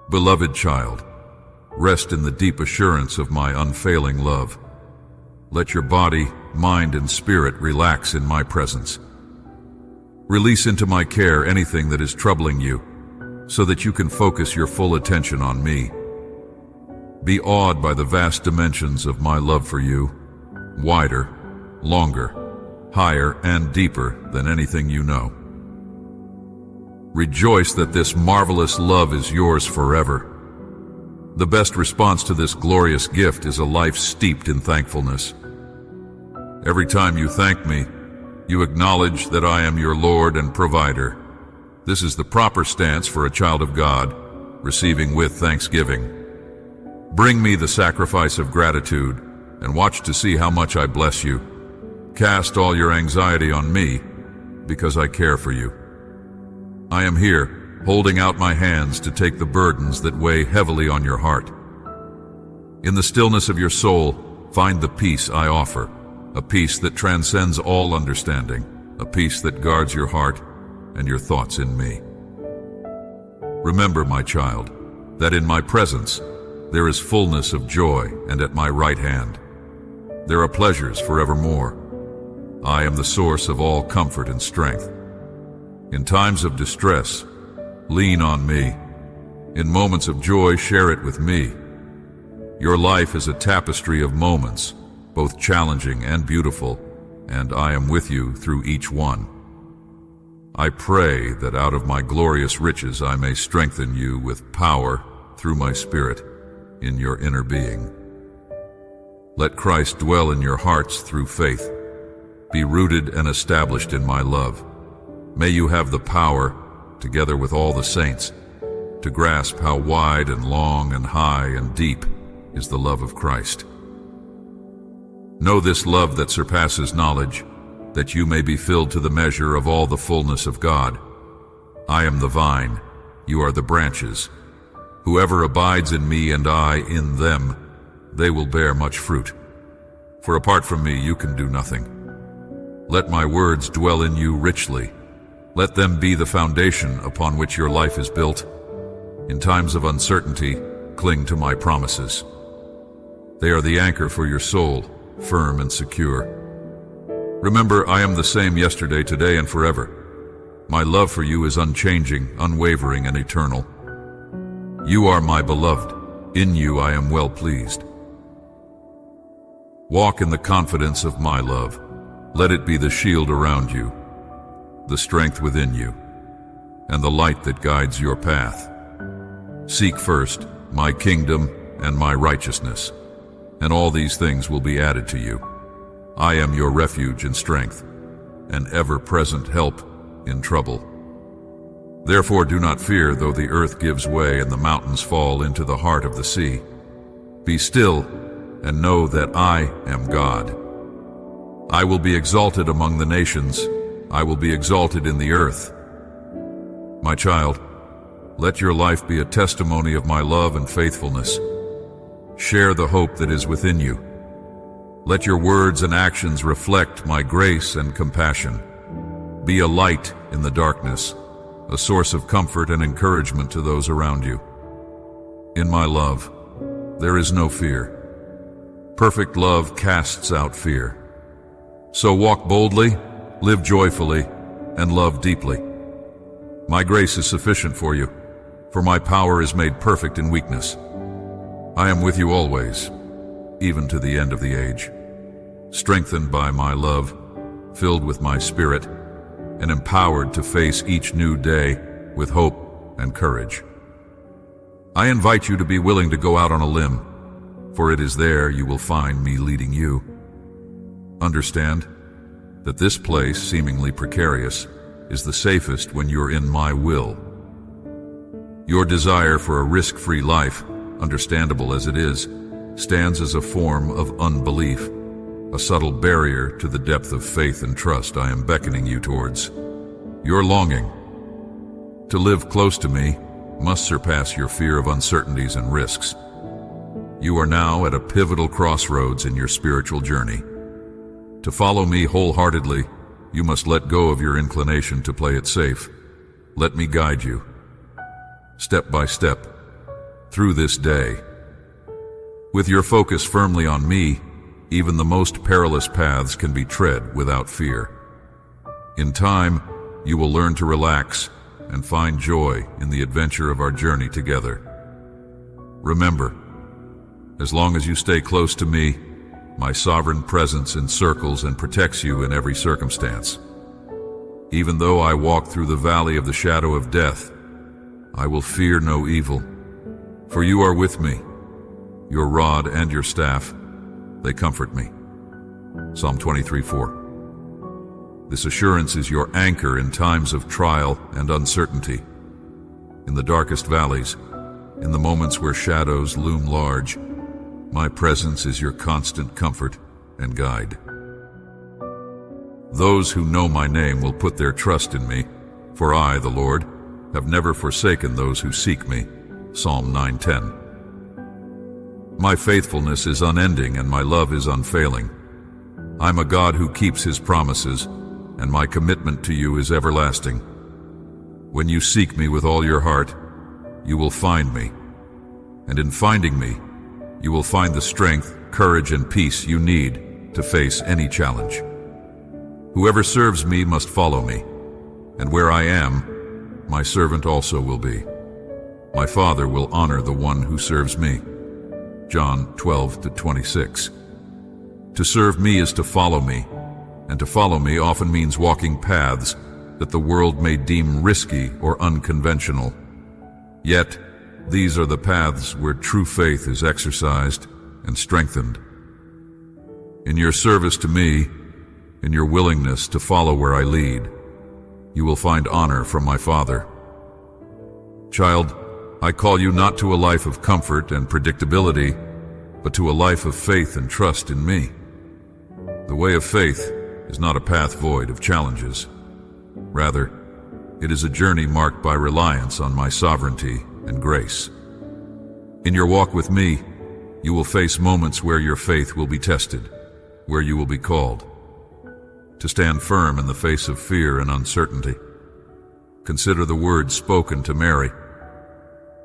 Beloved child, rest in the deep assurance of my unfailing love. Let your body, mind, and spirit relax in my presence. Release into my care anything that is troubling you, so that you can focus your full attention on me. Be awed by the vast dimensions of my love for you, wider, longer, higher, and deeper than anything you know. Rejoice that this marvelous love is yours forever. The best response to this glorious gift is a life steeped in thankfulness. Every time you thank me, you acknowledge that I am your Lord and provider. This is the proper stance for a child of God, receiving with thanksgiving. Bring me the sacrifice of gratitude and watch to see how much I bless you. Cast all your anxiety on me, because I care for you. I am here, holding out my hands to take the burdens that weigh heavily on your heart. In the stillness of your soul, find the peace I offer, a peace that transcends all understanding, a peace that guards your heart and your thoughts in me. Remember, my child, that in my presence there is fullness of joy, and at my right hand there are pleasures forevermore. I am the source of all comfort and strength. In times of distress, lean on me. In moments of joy, share it with me. Your life is a tapestry of moments, both challenging and beautiful, and I am with you through each one. I pray that out of my glorious riches I may strengthen you with power through my Spirit in your inner being. Let Christ dwell in your hearts through faith. Be rooted and established in my love. May you have the power, together with all the saints, to grasp how wide and long and high and deep is the love of Christ. Know this love that surpasses knowledge, that you may be filled to the measure of all the fullness of God. I am the vine, you are the branches. Whoever abides in me and I in them, they will bear much fruit. For apart from me you can do nothing. Let my words dwell in you richly. Let them be the foundation upon which your life is built. In times of uncertainty, cling to my promises. They are the anchor for your soul, firm and secure. Remember, I am the same yesterday, today, and forever. My love for you is unchanging, unwavering, and eternal. You are my beloved. In you I am well pleased. Walk in the confidence of my love. Let it be the shield around you, the strength within you, and the light that guides your path. Seek first my kingdom and my righteousness, and all these things will be added to you. I am your refuge and strength, an ever-present help in trouble. Therefore do not fear, though the earth gives way and the mountains fall into the heart of the sea. Be still and know that I am God. I will be exalted among the nations. I will be exalted in the earth. My child, let your life be a testimony of my love and faithfulness. Share the hope that is within you. Let your words and actions reflect my grace and compassion. Be a light in the darkness, a source of comfort and encouragement to those around you. In my love, there is no fear. Perfect love casts out fear. So walk boldly, live joyfully, and love deeply. My grace is sufficient for you, for my power is made perfect in weakness. I am with you always, even to the end of the age, strengthened by my love, filled with my Spirit, and empowered to face each new day with hope and courage. I invite you to be willing to go out on a limb, for it is there you will find me leading you. Understand that this place, seemingly precarious, is the safest when you're in my will. Your desire for a risk-free life, understandable as it is, stands as a form of unbelief, a subtle barrier to the depth of faith and trust I am beckoning you towards. Your longing to live close to me must surpass your fear of uncertainties and risks. You are now at a pivotal crossroads in your spiritual journey. To follow me wholeheartedly, you must let go of your inclination to play it safe. Let me guide you, step by step, through this day. With your focus firmly on me, even the most perilous paths can be tread without fear. In time, you will learn to relax and find joy in the adventure of our journey together. Remember, as long as you stay close to me, my sovereign presence encircles and protects you in every circumstance. Even though I walk through the valley of the shadow of death, I will fear no evil, for you are with me. Your rod and your staff, they comfort me. Psalm 23:4. This assurance is your anchor in times of trial and uncertainty. In the darkest valleys, in the moments where shadows loom large, my presence is your constant comfort and guide. Those who know my name will put their trust in me, for I, the Lord, have never forsaken those who seek me. Psalm 9:10. My faithfulness is unending and my love is unfailing. I'm a God who keeps his promises, and my commitment to you is everlasting. When you seek me with all your heart, you will find me. And in finding me, you will find the strength, courage, and peace you need to face any challenge. Whoever serves me must follow me, and where I am, my servant also will be. My Father will honor the one who serves me. John 12-26. To serve me is to follow me, and to follow me often means walking paths that the world may deem risky or unconventional. Yet, these are the paths where true faith is exercised and strengthened. In your service to me, in your willingness to follow where I lead, you will find honor from my Father. Child, I call you not to a life of comfort and predictability, but to a life of faith and trust in me. The way of faith is not a path void of challenges. Rather, it is a journey marked by reliance on my sovereignty and grace. In your walk with me, you will face moments where your faith will be tested, where you will be called to stand firm in the face of fear and uncertainty. Consider the words spoken to Mary.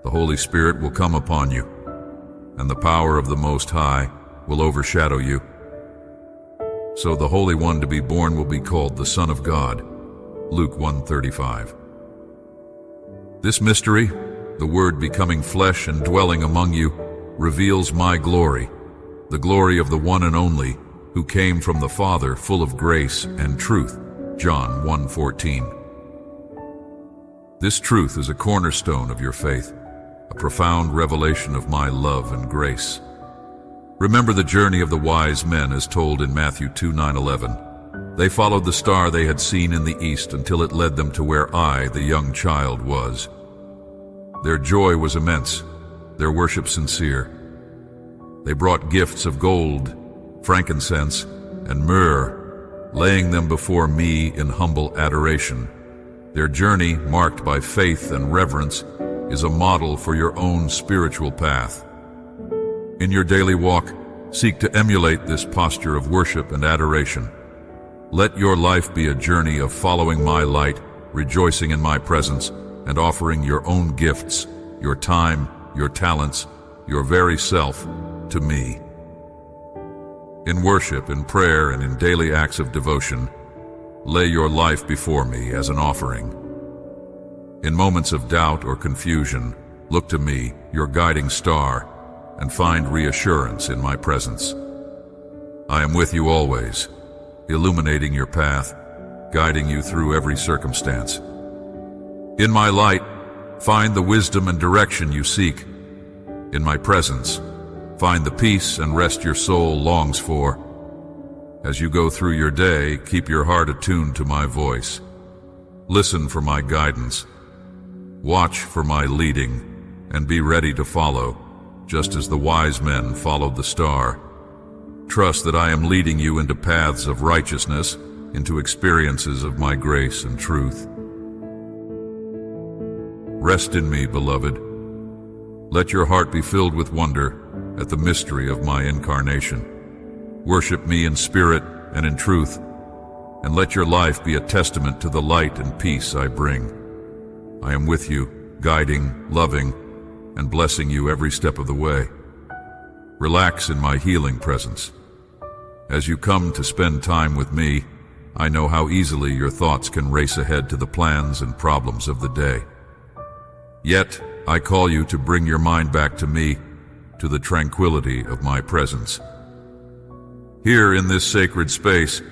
The Holy Spirit will come upon you, and the power of the Most High will overshadow you. So the Holy One to be born will be called the Son of God. Luke 1:35. This mystery, the Word becoming flesh and dwelling among you, reveals my glory, the glory of the one and only, who came from the Father, full of grace and truth. John 1:14. This truth is a cornerstone of your faith, a profound revelation of my love and grace. Remember the journey of the wise men as told in Matthew 2:9-11. They followed the star they had seen in the east until it led them to where I, the young child, was. Their joy was immense, their worship sincere. They brought gifts of gold, frankincense, and myrrh, laying them before me in humble adoration. Their journey, marked by faith and reverence, is a model for your own spiritual path. In your daily walk, seek to emulate this posture of worship and adoration. Let your life be a journey of following my light, rejoicing in my presence, and offering your own gifts, your time, your talents, your very self, to me. In worship, in prayer, and in daily acts of devotion, lay your life before me as an offering. In moments of doubt or confusion, look to me, your guiding star, and find reassurance in my presence. I am with you always, illuminating your path, guiding you through every circumstance. In my light, find the wisdom and direction you seek. In my presence, find the peace and rest your soul longs for. As you go through your day, keep your heart attuned to my voice. Listen for my guidance. Watch for my leading, and be ready to follow, just as the wise men followed the star. Trust that I am leading you into paths of righteousness, into experiences of my grace and truth. Rest in me, beloved. Let your heart be filled with wonder at the mystery of my incarnation. Worship me in spirit and in truth, and let your life be a testament to the light and peace I bring. I am with you, guiding, loving, and blessing you every step of the way. Relax in my healing presence. As you come to spend time with me, I know how easily your thoughts can race ahead to the plans and problems of the day. Yet, I call you to bring your mind back to me, to the tranquility of my presence. Here in this sacred space,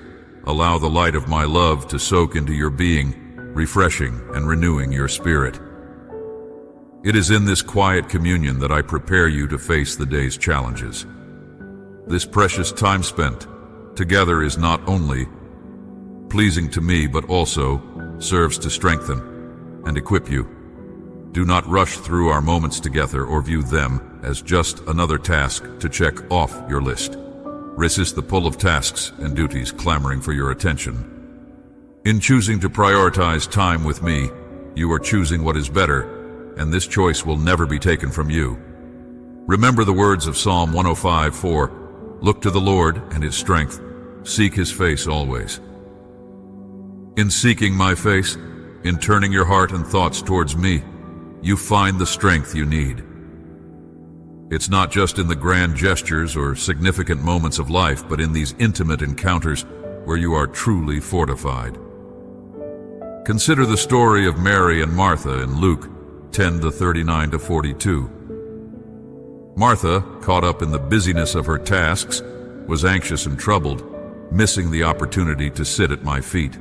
allow the light of my love to soak into your being, refreshing and renewing your spirit. It is in this quiet communion that I prepare you to face the day's challenges. This precious time spent together is not only pleasing to me, but also serves to strengthen and equip you. Do not rush through our moments together or view them as just another task to check off your list. Resist the pull of tasks and duties clamoring for your attention. In choosing to prioritize time with me, you are choosing what is better, and this choice will never be taken from you. Remember the words of Psalm 105:4, "Look to the Lord and His strength, seek His face always." In seeking my face, in turning your heart and thoughts towards me, you find the strength you need. It's not just in the grand gestures or significant moments of life, but in these intimate encounters where you are truly fortified. Consider the story of Mary and Martha in Luke 10:39-42. Martha, caught up in the busyness of her tasks, was anxious and troubled, missing the opportunity to sit at my feet.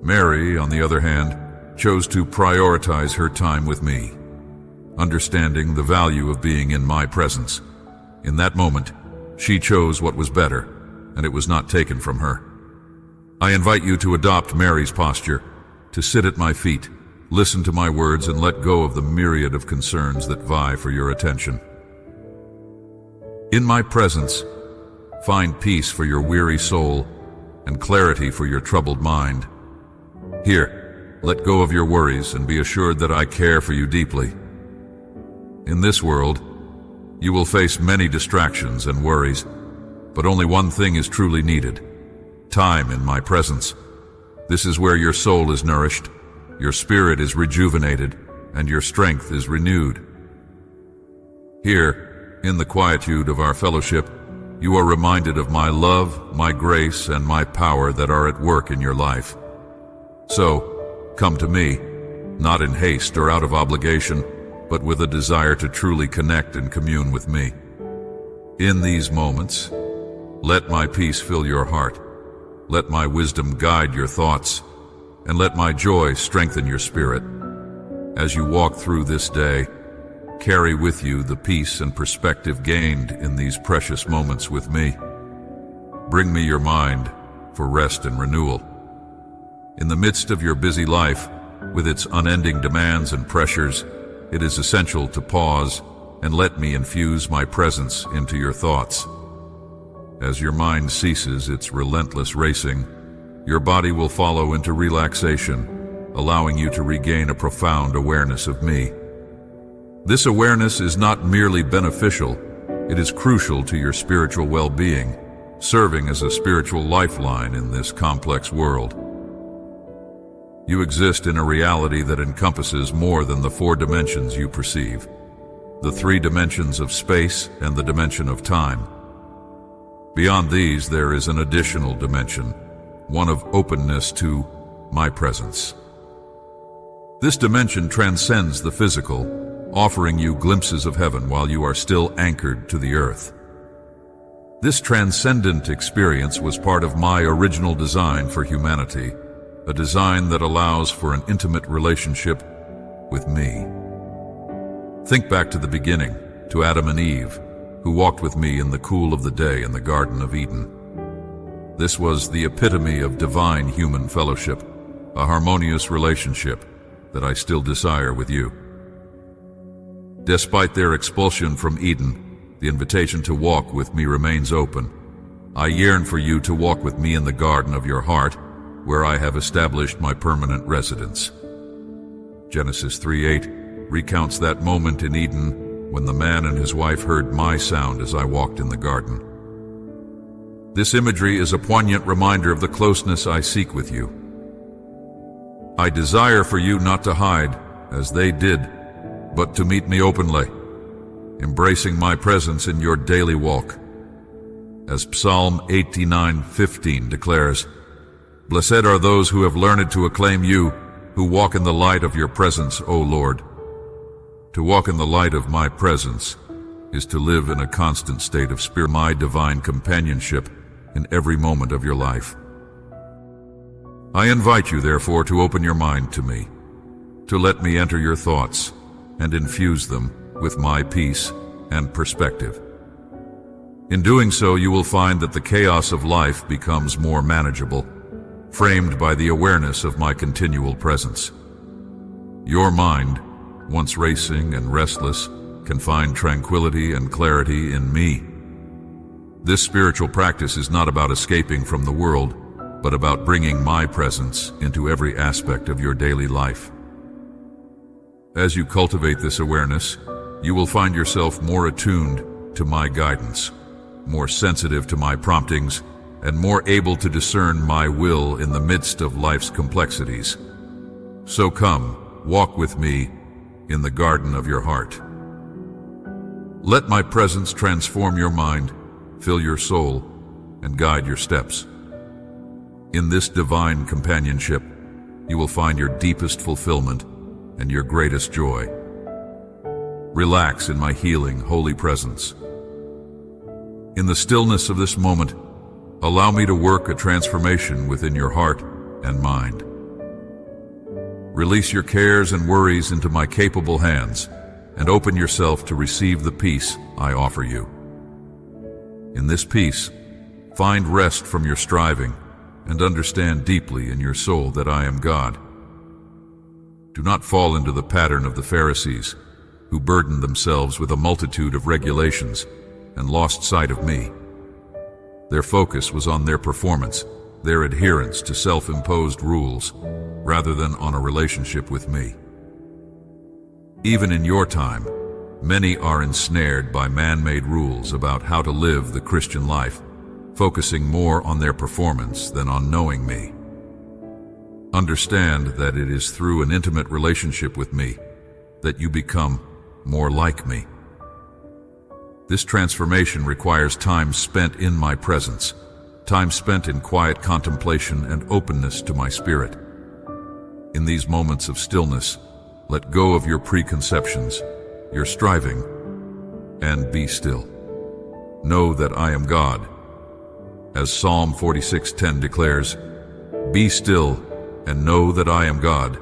Mary, on the other hand, chose to prioritize her time with me, understanding the value of being in my presence. In that moment, she chose what was better, and it was not taken from her. I invite you to adopt Mary's posture, to sit at my feet, listen to my words, and let go of the myriad of concerns that vie for your attention. In my presence, find peace for your weary soul and clarity for your troubled mind. Here, let go of your worries and be assured that I care for you deeply. In this world, you will face many distractions and worries, but only one thing is truly needed: time in my presence. This is where your soul is nourished, your spirit is rejuvenated, and your strength is renewed. Here, in the quietude of our fellowship, you are reminded of my love, my grace, and my power that are at work in your life. So, come to me, not in haste or out of obligation, but with a desire to truly connect and commune with me. In these moments, let my peace fill your heart, let my wisdom guide your thoughts, and let my joy strengthen your spirit. As you walk through this day, carry with you the peace and perspective gained in these precious moments with me. Bring me your mind for rest and renewal. In the midst of your busy life, with its unending demands and pressures, it is essential to pause and let me infuse my presence into your thoughts. As your mind ceases its relentless racing, your body will follow into relaxation, allowing you to regain a profound awareness of me. This awareness is not merely beneficial, it is crucial to your spiritual well-being, serving as a spiritual lifeline in this complex world. You exist in a reality that encompasses more than the 4 dimensions you perceive, the 3 dimensions of space and the dimension of time. Beyond these, there is an additional dimension, one of openness to my presence. This dimension transcends the physical, offering you glimpses of heaven while you are still anchored to the earth. This transcendent experience was part of my original design for humanity, a design that allows for an intimate relationship with me. Think back to the beginning, to Adam and Eve, who walked with me in the cool of the day in the Garden of Eden. This was the epitome of divine human fellowship, a harmonious relationship that I still desire with you. Despite their expulsion from Eden, the invitation to walk with me remains open. I yearn for you to walk with me in the garden of your heart, where I have established my permanent residence. Genesis 3:8 recounts that moment in Eden when the man and his wife heard my sound as I walked in the garden. This imagery is a poignant reminder of the closeness I seek with you. I desire for you not to hide, as they did, but to meet me openly, embracing my presence in your daily walk. As Psalm 89:15 declares, "Blessed are those who have learned to acclaim you, who walk in the light of your presence, O Lord." To walk in the light of my presence is to live in a constant state of spirit, my divine companionship in every moment of your life. I invite you, therefore, to open your mind to me, to let me enter your thoughts and infuse them with my peace and perspective. In doing so, you will find that the chaos of life becomes more manageable, framed by the awareness of my continual presence. Your mind, once racing and restless, can find tranquility and clarity in me. This spiritual practice is not about escaping from the world, but about bringing my presence into every aspect of your daily life. As you cultivate this awareness, you will find yourself more attuned to my guidance, more sensitive to my promptings, and more able to discern my will in the midst of life's complexities. So come, walk with me in the garden of your heart. Let my presence transform your mind, fill your soul, and guide your steps. In this divine companionship, you will find your deepest fulfillment and your greatest joy. Relax in my healing, holy presence. In the stillness of this moment, allow me to work a transformation within your heart and mind. Release your cares and worries into my capable hands and open yourself to receive the peace I offer you. In this peace, find rest from your striving and understand deeply in your soul that I am God. Do not fall into the pattern of the Pharisees, who burdened themselves with a multitude of regulations and lost sight of me. Their focus was on their performance, their adherence to self-imposed rules, rather than on a relationship with me. Even in your time, many are ensnared by man-made rules about how to live the Christian life, focusing more on their performance than on knowing me. Understand that it is through an intimate relationship with me that you become more like me. This transformation requires time spent in my presence, time spent in quiet contemplation and openness to my spirit. In these moments of stillness, let go of your preconceptions, your striving, and be still. Know that I am God. As Psalm 46:10 declares, "Be still and know that I am God.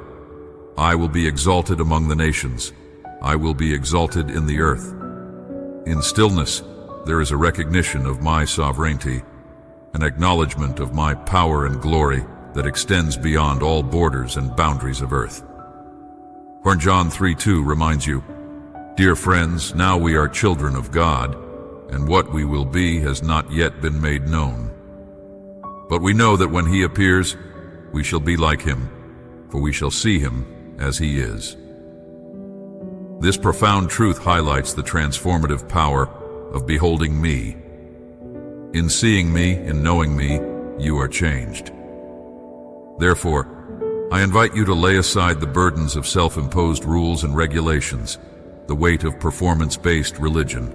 I will be exalted among the nations. I will be exalted in the earth." In stillness, there is a recognition of my sovereignty, an acknowledgement of my power and glory that extends beyond all borders and boundaries of earth. 1 John 3:2 reminds you, "Dear friends, now we are children of God, and what we will be has not yet been made known. But we know that when he appears, we shall be like him, for we shall see him as he is." This profound truth highlights the transformative power of beholding me. In seeing me, in knowing me, you are changed. Therefore, I invite you to lay aside the burdens of self-imposed rules and regulations, the weight of performance-based religion.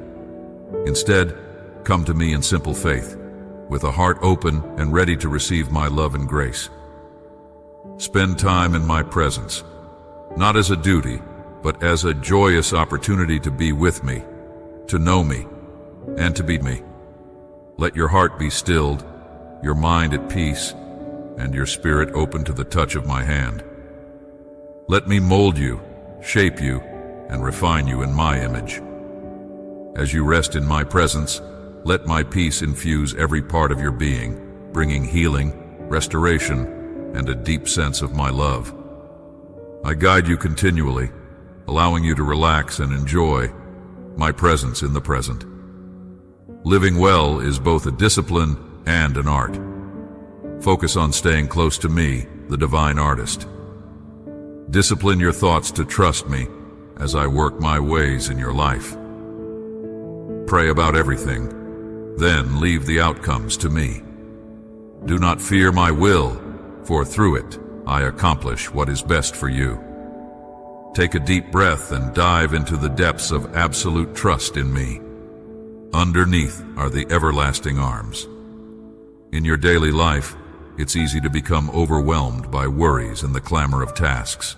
Instead, come to me in simple faith, with a heart open and ready to receive my love and grace. Spend time in my presence, not as a duty, but as a joyous opportunity to be with me, to know me, and to be me. Let your heart be stilled, your mind at peace, and your spirit open to the touch of my hand. Let me mold you, shape you, and refine you in my image. As you rest in my presence, let my peace infuse every part of your being, bringing healing, restoration, and a deep sense of my love. I guide you continually, allowing you to relax and enjoy my presence in the present. Living well is both a discipline and an art. Focus on staying close to me, the divine artist. Discipline your thoughts to trust me as I work my ways in your life. Pray about everything, then leave the outcomes to me. Do not fear my will, for through it I accomplish what is best for you. Take a deep breath and dive into the depths of absolute trust in me. Underneath are the everlasting arms. In your daily life, it's easy to become overwhelmed by worries and the clamor of tasks.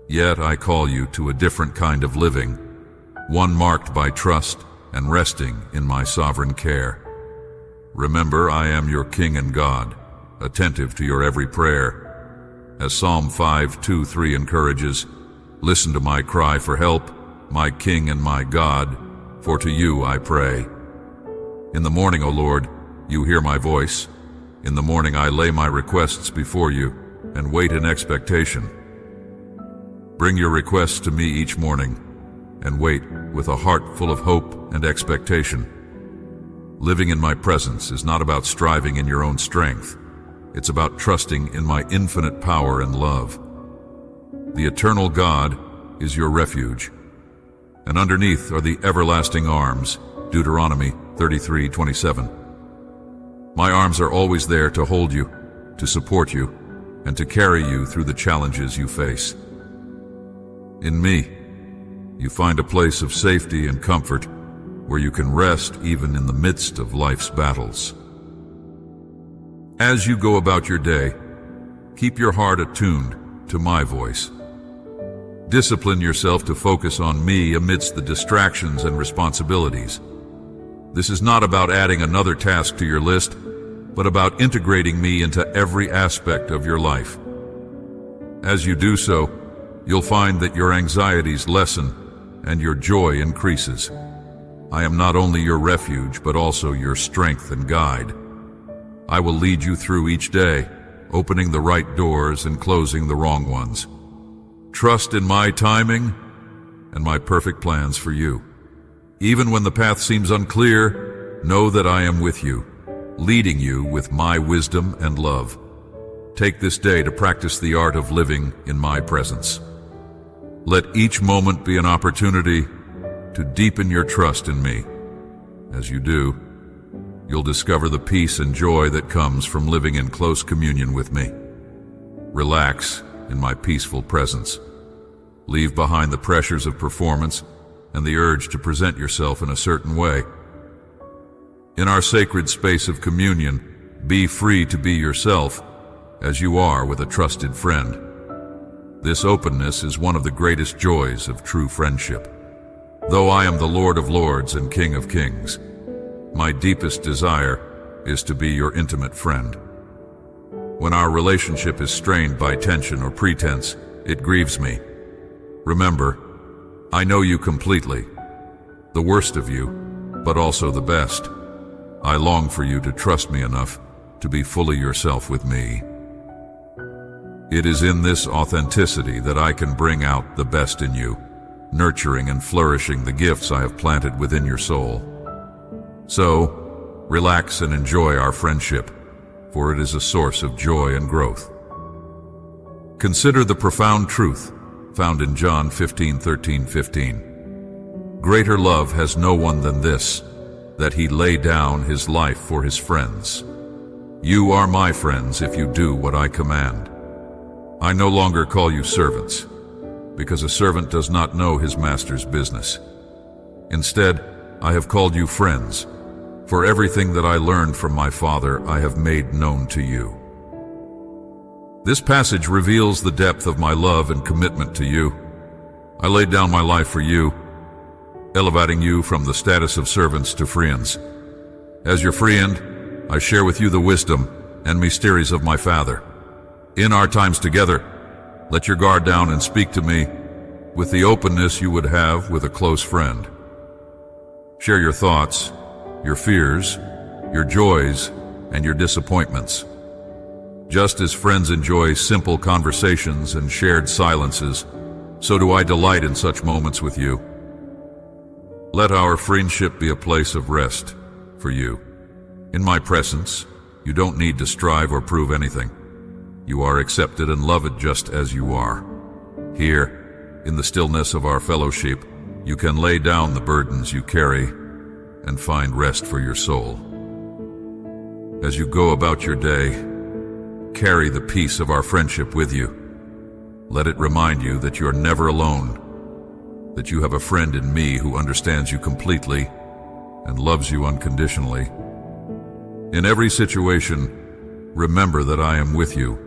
Yet I call you to a different kind of living, one marked by trust and resting in my sovereign care. Remember, I am your King and God, attentive to your every prayer. As Psalm 5:2-3 encourages, listen to my cry for help, my King and my God, for to you I pray. In the morning, O Lord, you hear my voice. In the morning I lay my requests before you and wait in expectation. Bring your requests to me each morning and wait with a heart full of hope and expectation. Living in my presence is not about striving in your own strength. It's about trusting in my infinite power and love. The eternal God is your refuge, and underneath are the everlasting arms, Deuteronomy 33:27. My arms are always there to hold you, to support you, and to carry you through the challenges you face. In me, you find a place of safety and comfort where you can rest even in the midst of life's battles. As you go about your day, keep your heart attuned to my voice. Discipline yourself to focus on me amidst the distractions and responsibilities. This is not about adding another task to your list, but about integrating me into every aspect of your life. As you do so, you'll find that your anxieties lessen and your joy increases. I am not only your refuge, but also your strength and guide. I will lead you through each day, opening the right doors and closing the wrong ones. Trust in my timing and my perfect plans for you. Even when the path seems unclear, know that I am with you, leading you with my wisdom and love. Take this day to practice the art of living in my presence. Let each moment be an opportunity to deepen your trust in me. As you do, you'll discover the peace and joy that comes from living in close communion with me. Relax in my peaceful presence. Leave behind the pressures of performance and the urge to present yourself in a certain way. In our sacred space of communion, be free to be yourself as you are with a trusted friend. This openness is one of the greatest joys of true friendship. Though I am the Lord of Lords and King of Kings, my deepest desire is to be your intimate friend. When our relationship is strained by tension or pretense, it grieves me. Remember, I know you completely, the worst of you, but also the best. I long for you to trust me enough to be fully yourself with me. It is in this authenticity that I can bring out the best in you, nurturing and flourishing the gifts I have planted within your soul. So, relax and enjoy our friendship, for it is a source of joy and growth. Consider the profound truth found in John 15:13-15. Greater love has no one than this, that he lay down his life for his friends. You are my friends if you do what I command. I no longer call you servants, because a servant does not know his master's business. Instead, I have called you friends, for everything that I learned from my Father I have made known to you. This passage reveals the depth of my love and commitment to you. I laid down my life for you, elevating you from the status of servants to friends. As your friend, I share with you the wisdom and mysteries of my Father. In our times together, let your guard down and speak to me with the openness you would have with a close friend. Share your thoughts, your fears, your joys, and your disappointments. Just as friends enjoy simple conversations and shared silences, so do I delight in such moments with you. Let our friendship be a place of rest for you. In my presence, you don't need to strive or prove anything. You are accepted and loved just as you are. Here, in the stillness of our fellowship, you can lay down the burdens you carry and find rest for your soul. As you go about your day, carry the peace of our friendship with you. Let it remind you that you're never alone, that you have a friend in me who understands you completely and loves you unconditionally. In every situation, remember that I am with you,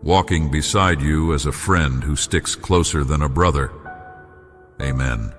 walking beside you as a friend who sticks closer than a brother. Amen.